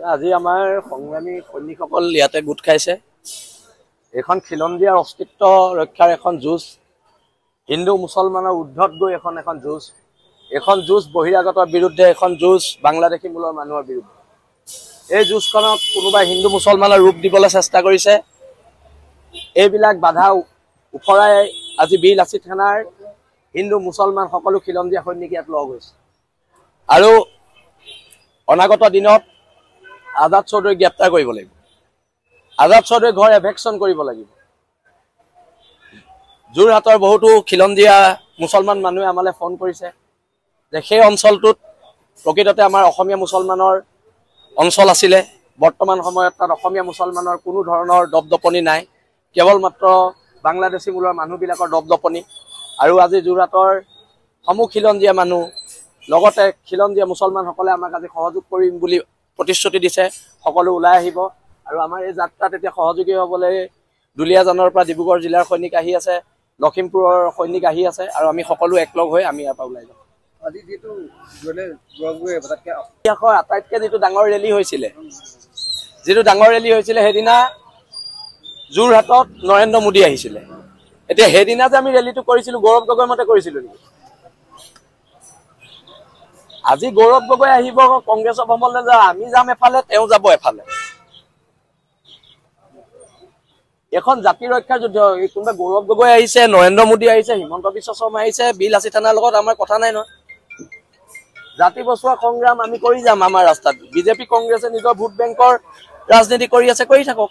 আজি আমাৰ সংগ্ৰামী সৈনিকসকল ইয়াতে গোট খাইছে। এখন খিলঞ্জীয়াৰ অস্তিত্ব ৰক্ষাৰ এখন যুঁজ, হিন্দু মুছলমানৰ ঊৰ্ধত গৈ এখন যুঁজ, এখন যুঁজ বহিৰাগতৰ বিৰুদ্ধে, এখন যুঁজ বাংলাদেশী মূলৰ মানুহৰ বিৰুদ্ধে। এই যুঁজখনক কোনোবাই হিন্দু মুছলমানৰ ৰূপ দিবলৈ চেষ্টা কৰিছে। এইবিলাক বাধা উফৰাই আজি বীৰ লাচিত থানাৰ হিন্দু মুছলমান সকলো খিলঞ্জীয়া সৈনিক ইয়াত লগ হৈছে আৰু অনাগত দিনত আজাদ চৌধুৰীক গ্ৰেপ্তাৰ কৰিব লাগিব। আজাদ চৌধুৰীৰ ঘৰ এভেকশ্যন কৰিব লাগিব। যোৰহাটৰ বহুতো খিলঞ্জীয়া মুছলমান মানুহে আমালৈ ফোন কৰিছে যে সেই অঞ্চলটোত প্ৰকৃততে আমাৰ অসমীয়া মুছলমানৰ অঞ্চল আছিলে। বৰ্তমান সময়ত তাত অসমীয়া মুছলমানৰ কোনো ধৰণৰ দপদপনি নাই, কেৱল মাত্ৰ বাংলাদেশী মূলৰ মানুহবিলাকৰ দপদপনি। আৰু আজি যোৰহাটৰ সমূহ খিলঞ্জীয়া মানুহ লগতে খিলঞ্জীয়া মুছলমানসকলে আমাক আজি সহযোগ কৰিম বুলি প্ৰতিশ্ৰুতি দিছে। সকলো ওলাই আহিব আৰু আমাৰ এই যাত্ৰাত এতিয়া সহযোগী হ'বলৈ দুলীয়াজানৰ পৰা ডিব্ৰুগড় জিলাৰ সৈনিক আহি আছে, লখিমপুৰৰ সৈনিক আহি আছে আৰু আমি সকলো একলগ হৈ আমি ইয়াৰ পৰা ওলাই যাম। আজি যিটো আটাইতকৈ যিটো ডাঙৰ ৰেলী হৈছিলে, সেইদিনা যোৰহাটত নৰেন্দ্ৰ মোদী আহিছিলে। এতিয়া সেইদিনা যে আমি ৰেলীটো কৰিছিলো গৌৰৱ গগৈৰ মতে কৰিছিলো নেকি? আজি গৌৰৱ গগৈ আহিব কংগ্ৰেছৰ ভ্ৰমণলৈ যা, আমি যাম এফালে, তেওঁ যাব এফালে। এখন জাতি ৰক্ষাৰ যুদ্ধ। কোনোবা গৌৰৱ গগৈ আহিছে, নৰেন্দ্ৰ মোদী আহিছে, হিমন্ত বিশ্ব শৰ্মা আহিছে, বীৰ লাচিত থানাৰ লগত আমাৰ কথা নাই নহয়। জাতি বচোৱা সংগ্ৰাম আমি কৰি যাম আমাৰ ৰাস্তাত। বিজেপি কংগ্ৰেছে নিজৰ ভোট বেংকৰ ৰাজনীতি কৰি আছে, কৰি থাকক।